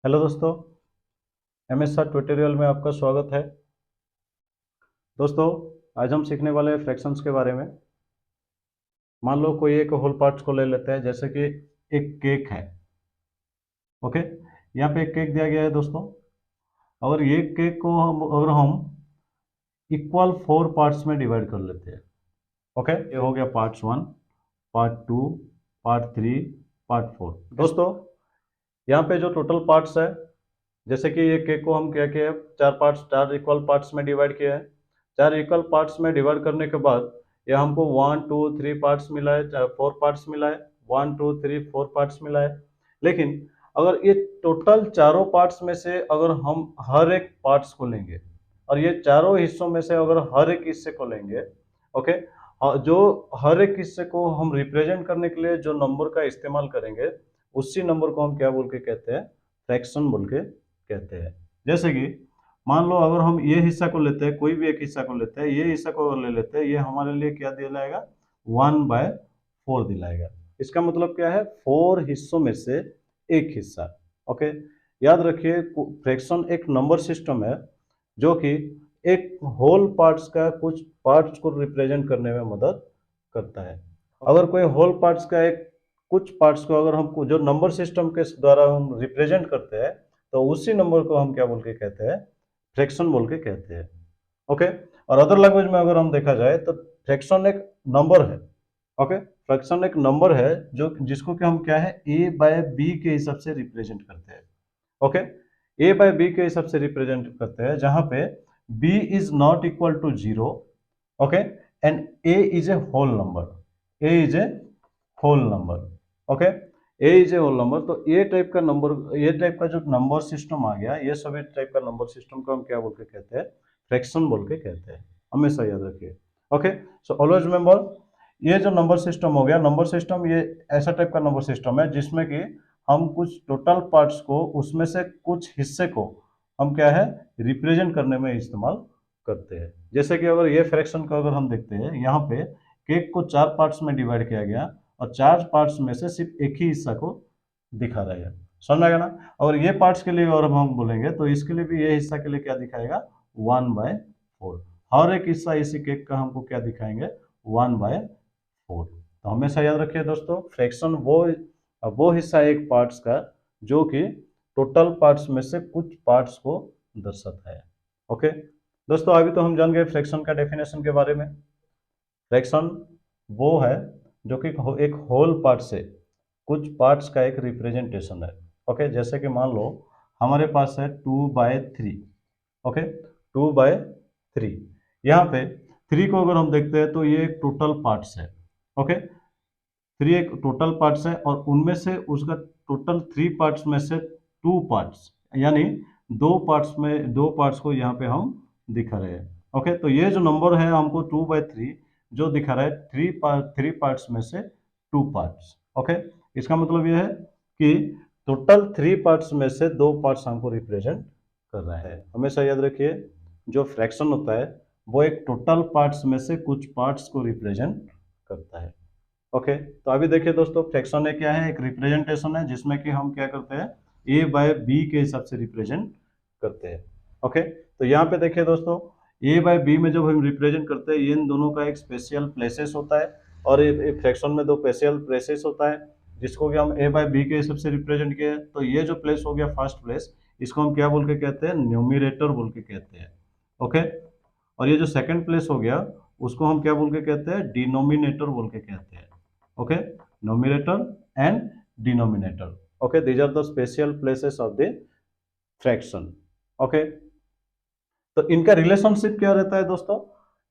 Hello दोस्तों, MSR tutorial में आपका स्वागत है। दोस्तों, आज हम सीखने वाले हैं फ्रैक्शंस के बारे में। मान लो कोई एक होल पार्ट्स को ले लेते हैं, जैसे कि एक केक है। ओके, यहाँ पे एक केक दिया गया है दोस्तों। और ये केक को अगर हम इक्वल 4 पार्ट्स में डिवाइड कर लेते हैं। ओके, ये हो गया पार्ट्स 1, पार्ट 2, पार्ट 3, पार्ट 4। दोस्तों, यहाँ पे जो टोटल पार्ट्स है, जैसे कि ये केक को हम क्या किया है, 4 इक्वल पार्ट्स में डिवाइड किया है। 4 इक्वल पार्ट्स में डिवाइड करने के बाद ये हमको 1 2 3 पार्ट्स मिला है, 4 पार्ट्स मिला है, 1 2 3 4 पार्ट्स मिला है। लेकिन अगर ये टोटल चारों पार्ट्स में से अगर हम हर एक पार्ट्स को लेंगे और ये चारों हिस्सों में से अगर हर एक हिस्से को लेंगे, ओके, जो हर एक हिस्से को हम रिप्रेजेंट करने के लिए जो नंबर का इस्तेमाल करेंगे, उसी नंबर को हम क्या बोल के कहते हैं, फ्रैक्शन बोल के कहते हैं। जैसे कि मान लो अगर हम ये हिस्सा को लेते हैं, कोई भी एक हिस्सा को लेते हैं, ये हिस्सा को अगर ले लेते हैं, ये हमारे लिए क्या दिलाएगा, 1/4 दिलाएगा। इसका मतलब क्या है, 4 हिस्सों में से एक हिस्सा। ओके, याद रखिए फ्रैक्शन एक नंबर सिस्टम है जो कि एक होल पार्ट्स का कुछ पार्ट्स को रिप्रेजेंट करने में मदद करता है। अगर कोई होल पार्ट्स का एक कुछ पार्ट्स को अगर हम जो नंबर सिस्टम के द्वारा हम रिप्रेजेंट करते हैं, तो उसी नंबर को हम क्या बोल के कहते हैं, फ्रैक्शन बोल के कहते हैं। ओके, और अदर लैंग्वेज में अगर हम देखा जाए तो फ्रैक्शन एक नंबर है। ओके, फ्रैक्शन एक नंबर है जो जिसको कि हम क्या है, ए बाय बी के हिसाब से रिप्रेजेंट करते हैं। ओके, ए बाय बी के हिसाब से रिप्रेजेंट करते हैं, जहां पे B is not equal to 0, okay, and A is a whole number. A is a whole number. Okay, A is a whole number. तो ये टाइप का नंबर, ये टाइप का जो नंबर सिस्टम आ गया, ये सभी टाइप का नंबर सिस्टम को हम क्या बोल के कहते हैं, फ्रैक्शन बोल के कहते हैं। हमेशा याद रखिए। ओके, सो ऑलवेज रिमेंबर, ये जो नंबर सिस्टम हो गया, नंबर सिस्टम ये ऐसा टाइप का नंबर सिस्टम है जिसमें कि हम कुछ टोटल पार्ट्स को, उसमें से कुछ हिस्से को हम क्या है, रिप्रेजेंट करने में इस्तेमाल करते हैं। जैसे कि अगर ये फ्रैक्शन को अगर हम देखते हैं, यहाँ पे केक को 4 पार्ट्स में डिवाइड किया गया और 4 पार्ट्स में से सिर्फ एक ही हिस्सा को दिखा रहेगा। समझ में आएगा ना। और ये पार्ट्स के लिए और हम बोलेंगे तो इसके लिए भी ये हिस्सा के लिए क्या दिखाएगा, 1/4। हर एक हिस्सा इसी केक का हमको क्या दिखाएंगे, 1/4। तो हमेशा याद रखिए दोस्तों, फ्रैक्शन वो हिस्सा एक पार्ट्स का जो कि टोटल पार्ट्स में से कुछ पार्ट्स को दर्शाता है। ओके दोस्तों, अभी तो हम जान गए फ्रैक्शन का डेफिनेशन के बारे में। फ्रैक्शन वो है जो कि एक होल पार्ट से कुछ पार्ट्स का एक रिप्रेजेंटेशन है। ओके, जैसे कि मान लो हमारे पास है 2/3। ओके, 2/3। यहाँ पे 3 को अगर हम देखते हैं तो ये एक टोटल पार्ट्स है। ओके, 3 एक टोटल पार्ट्स है और उनमें से उसका टोटल 3 पार्ट्स में से 2 पार्ट्स, यानी 2 पार्ट्स को यहाँ पे हम दिखा रहे हैं। ओके, तो ये जो नंबर है हमको 2/3 जो दिखा रहा है, 3 पार्ट्स में से 2 पार्ट्स। ओके, इसका मतलब यह है कि टोटल 3 पार्ट्स में से 2 पार्ट्स हमको रिप्रेजेंट कर रहा है। हमेशा याद रखिए, जो फ्रैक्शन होता है वो एक टोटल पार्ट्स में से कुछ पार्ट्स को रिप्रेजेंट करता है। ओके, तो अभी देखिए दोस्तों, फ्रैक्शन है क्या है, एक रिप्रेजेंटेशन है जिसमें कि हम क्या करते हैं, ए बाय बी के हिसाब से रिप्रेजेंट करते हैं। ओके, तो यहाँ पे देखिए दोस्तों, ए बाय बी में जब हम रिप्रेजेंट करते हैं, इन दोनों का एक स्पेशल प्लेसेस होता है और ये फ्रैक्शन में 2 स्पेशल प्लेसेस होता है जिसको कि हम ए बाय बी के हिसाब से रिप्रेजेंट किए हैं। तो ये जो प्लेस हो गया फर्स्ट प्लेस, इसको हम क्या बोल के कहते हैं, न्यूमिरेटर बोल के कहते हैं। ओके, और ये जो सेकंड प्लेस हो गया उसको हम क्या बोल के कहते हैं, डिनोमिनेटर बोल के कहते हैं। Okay, numerator and denominator. Okay, these are the special places of the fraction. Okay, तो इनका रिलेशनशिप क्या रहता है दोस्तों,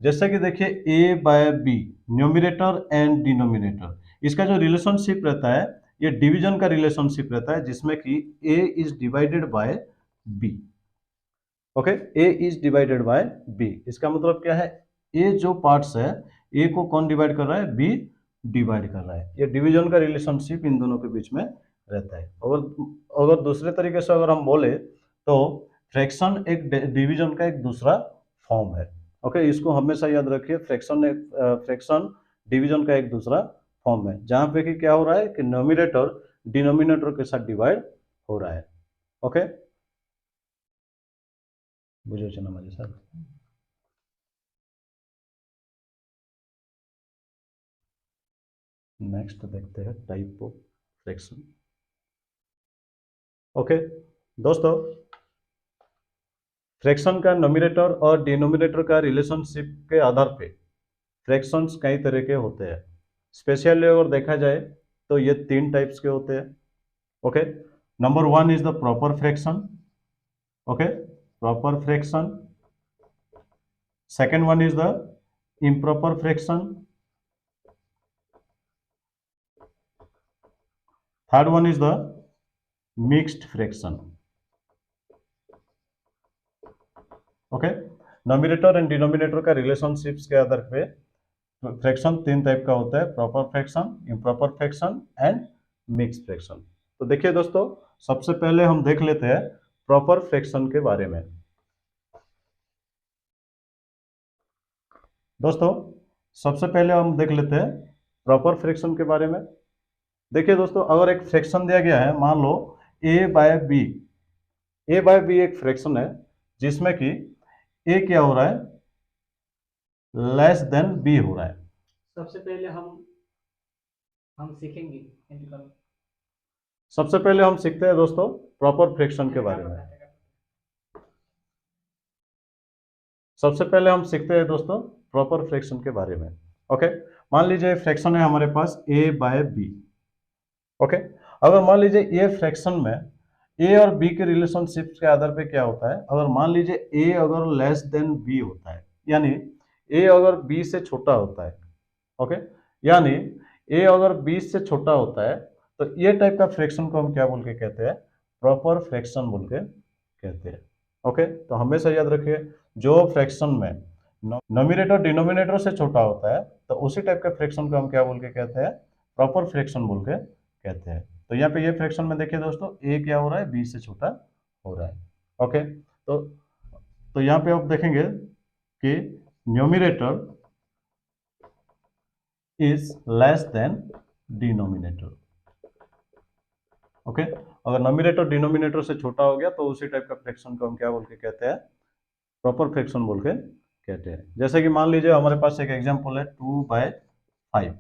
जैसे कि देखिए a by B, numerator and denominator, इसका जो रिलेशनशिप रहता है ये डिवीजन का रिलेशनशिप रहता है, जिसमें कि a is divided by b। Okay, a is divided by b, इसका मतलब क्या है, a जो पार्ट्स है, a को कौन डिवाइड कर रहा है, b डिवाइड कर रहा है। ये डिवीजन का रिलेशनशिप इन दोनों के बीच में रहता है। अगर दूसरे तरीके से अगर हम बोले तो फ्रैक्शन एक डिवीजन का एक दूसरा फॉर्म है। ओके, इसको हमेशा याद रखिए, फ्रैक्शन डिवीजन का एक दूसरा फॉर्म है, जहां पे कि क्या हो रहा है कि न्यूमरेटर डिनोमिनेटर के साथ डिवाइड हो रहा है। ओके, बुझे ना माझे सर। नेक्स्ट देखते हैं टाइप ऑफ फ्रैक्शन। ओके दोस्तों, फ्रैक्शन का नोमिनेटर और डिनोमिनेटर का रिलेशनशिप के आधार पे फ्रैक्शंस कई तरह के होते हैं। स्पेशली अगर देखा जाए तो ये 3 टाइप्स के होते हैं। Okay, number 1 is the proper fraction. Okay, proper fraction. Second one is the improper fraction. Third one is the mixed fraction. Okay, nominator and denominator का रिलेशनशिप्स के आधार पे फ्रैक्शन 3 टाइप का होता है, proper fraction, improper fraction and mix fraction. तो देखिए दोस्तों, सबसे पहले हम देख लेते हैं प्रॉपर फ्रैक्शन के बारे में। दोस्तों सबसे पहले हम देख लेते हैं प्रॉपर फ्रैक्शन के बारे में। देखिए दोस्तों, अगर एक फ्रैक्शन दिया गया है, मान लो a by B. a by B एक फ्रैक्शन है जिसमें कि a क्या हो रहा है, लेस देन b हो रहा है। सबसे पहले हम सीखेंगे सबसे पहले हम सीखते हैं दोस्तों प्रॉपर फ्रैक्शन के बारे में। सबसे पहले हम सीखते हैं दोस्तों प्रॉपर फ्रैक्शन के बारे में। ओके, मान लीजिए फ्रैक्शन है हमारे पास a बाय बी। ओके, अगर मान लीजिए ये फ्रैक्शन में a और b के रिलेशनशिप के आधार पे क्या होता है, अगर मान लीजिए a अगर लेस देन b होता है, यानी a अगर b से छोटा होता है, ओके, यानी a अगर b से छोटा होता है, तो ये टाइप का फ्रैक्शन को हम क्या बोल के कहते हैं, प्रॉपर फ्रैक्शन बोल के कहते हैं। ओके, तो हमेशा याद रखिए, जो फ्रैक्शन में नोमिनेटर डिनोमिनेटर से छोटा होता है, तो उसी टाइप का फ्रैक्शन को हम क्या बोल के कहते हैं, प्रॉपर फ्रैक्शन बोल के कहते हैं। तो यहाँ पे ये फ्रैक्शन में देखिए दोस्तों, a क्या हो रहा है, b से छोटा हो रहा है। ओके, तो यहाँ पे आप देखेंगे कि numerator is less than denominator. Okay, अगर नोमिनेटर डिनोमिनेटर से छोटा हो गया तो उसी टाइप का फ्रैक्शन को हम क्या बोल के कहते हैं, प्रॉपर फ्रैक्शन बोल के कहते हैं। जैसे कि मान लीजिए हमारे पास एक एग्जांपल है 2/5।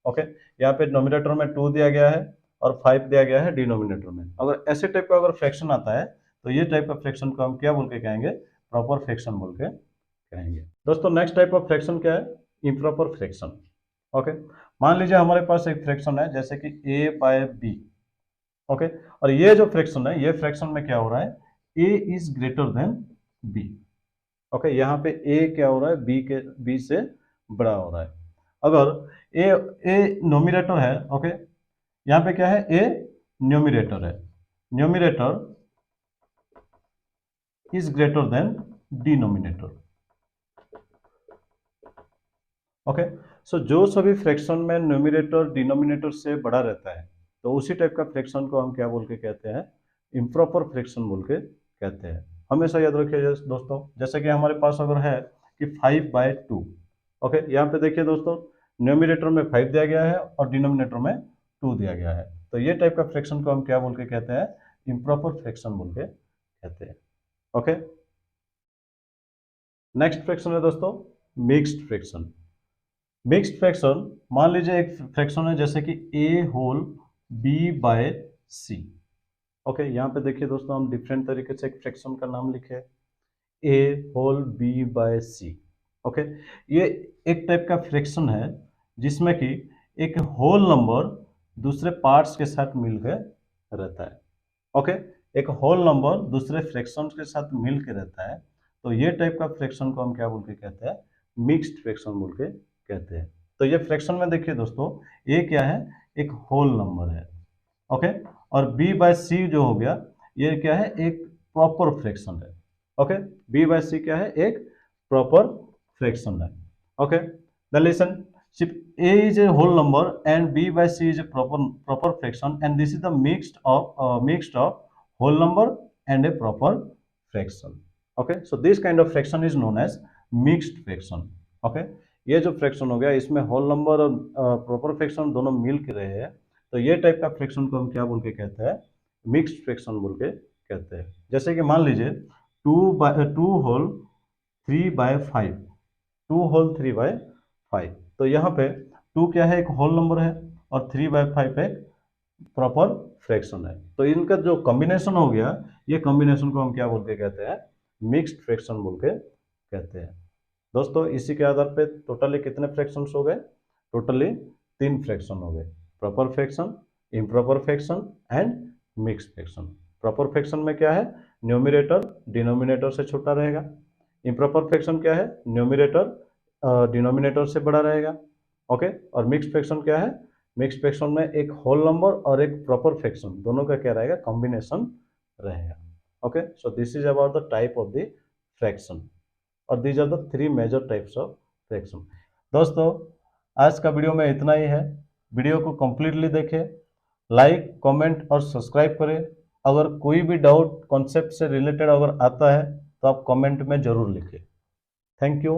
ओके, यहाँ पे नोमिनेटर में 2 दिया गया है और 5 दिया गया है डिनोमिनेटर में। अगर ऐसे टाइप का अगर फ्रैक्शन आता है तो ये टाइप का फ्रैक्शन को हम क्या बोल के कहेंगे, प्रॉपर फ्रैक्शन बोल के कहेंगे। दोस्तों नेक्स्ट टाइप ऑफ फ्रैक्शन क्या है, इम्प्रॉपर फ्रैक्शन। ओके, मान लीजिए हमारे पास एक फ्रैक्शन है जैसे कि a बाय बी। ओके, और ये जो फ्रैक्शन है, ये फ्रैक्शन में क्या हो रहा है, a is greater then b। Okay, यहाँ पे a क्या हो रहा है, b से बड़ा हो रहा है। अगर a नोमिनेटर है, ओके, यहाँ पे क्या है, a न्यूमिनेटर है, numerator is greater than denominator. Okay, so जो सभी फ्रैक्शन में न्यूमिनेटर डिनोमिनेटर से बड़ा रहता है, तो उसी टाइप का फ्रैक्शन को हम क्या बोल के कहते हैं, इम्प्रॉपर फ्रैक्शन बोल के कहते हैं। हमेशा याद रखिए दोस्तों, जैसे कि हमारे पास अगर है कि 5/2। ओके, यहाँ पे देखिए दोस्तों, न्यूमिनेटर में 5 दिया गया है और डिनोमिनेटर में 2 दिया गया है, तो ये टाइप का फ्रैक्शन को हम क्या बोल के कहते हैं, इम्प्रॉपर फ्रैक्शन बोल के कहते हैं। ओके, नेक्स्ट फ्रैक्शन है दोस्तों मिक्स्ड फ्रैक्शन। मिक्स्ड फ्रैक्शन, मान लीजिए एक फ्रैक्शन है जैसे कि a whole b by c। Okay, यहाँ पे देखिए दोस्तों, हम डिफरेंट तरीके से एक फ्रैक्शन का नाम लिखे, a whole b by c। Okay, ये एक टाइप का फ्रैक्शन है जिसमें कि एक होल नंबर दूसरे पार्ट्स के साथ मिलकर रहता है। ओके, एक होल नंबर दूसरे फ्रैक्शंस के साथ मिल के रहता है, तो ये टाइप का फ्रैक्शन को हम क्या बोल के कहते हैं, मिक्स्ड फ्रैक्शन बोल के कहते हैं। तो ये फ्रैक्शन में देखिए दोस्तों, ए क्या है, एक होल नंबर है। ओके, और b बाय सी जो हो गया, ये क्या है, एक प्रॉपर फ्रैक्शन है। ओके, b बाय सी क्या है, एक प्रॉपर फ्रैक्शन है। Okay, the listen, a is a whole number and b by c is a proper fraction, and this is the mixed of whole number and a proper fraction. Okay, so this kind of fraction is known as mixed fraction. Okay, ये जो fraction हो गया, इसमें whole number और proper fraction दोनों मिल के रहे हैं, तो ये टाइप का फ्रैक्शन को हम क्या बोल के कहते हैं, मिक्स्ड फ्रैक्शन बोल के कहते हैं। जैसे कि मान लीजिए 2 होल 3/5, 2 होल 3/5, तो यहाँ पे 2 क्या है, एक होल नंबर है, और 3/5 एक प्रॉपर फ्रैक्शन है। तो इनका जो कॉम्बिनेशन हो गया, ये कॉम्बिनेशन को हम क्या बोल के कहते हैं, मिक्स्ड फ्रैक्शन बोल के कहते हैं। दोस्तों इसी के आधार पे टोटली कितने फ्रैक्शंस हो गए, टोटली 3 फ्रैक्शन हो गए, proper fraction, improper fraction and mixed fraction. Proper fraction में क्या है, न्यूमरेटर डिनोमिनेटर से छोटा रहेगा। इम्प्रॉपर फ्रैक्शन क्या है, न्यूमरेटर डिनोमिनेटर से बड़ा रहेगा। ओके, और मिक्स्ड फ्रैक्शन क्या है, मिक्स्ड फ्रैक्शन में एक होल नंबर और एक प्रॉपर फ्रैक्शन दोनों का क्या रहेगा, कॉम्बिनेशन रहेगा। Okay, so this is about the type of the fraction, और these are the 3 major types of fraction. दोस्तों आज का वीडियो में इतना ही है। वीडियो को कंप्लीटली देखें, लाइक कमेंट और सब्सक्राइब करें। अगर कोई भी डाउट कॉन्सेप्ट से रिलेटेड अगर आता है तो आप कमेंट में ज़रूर लिखें। Thank you.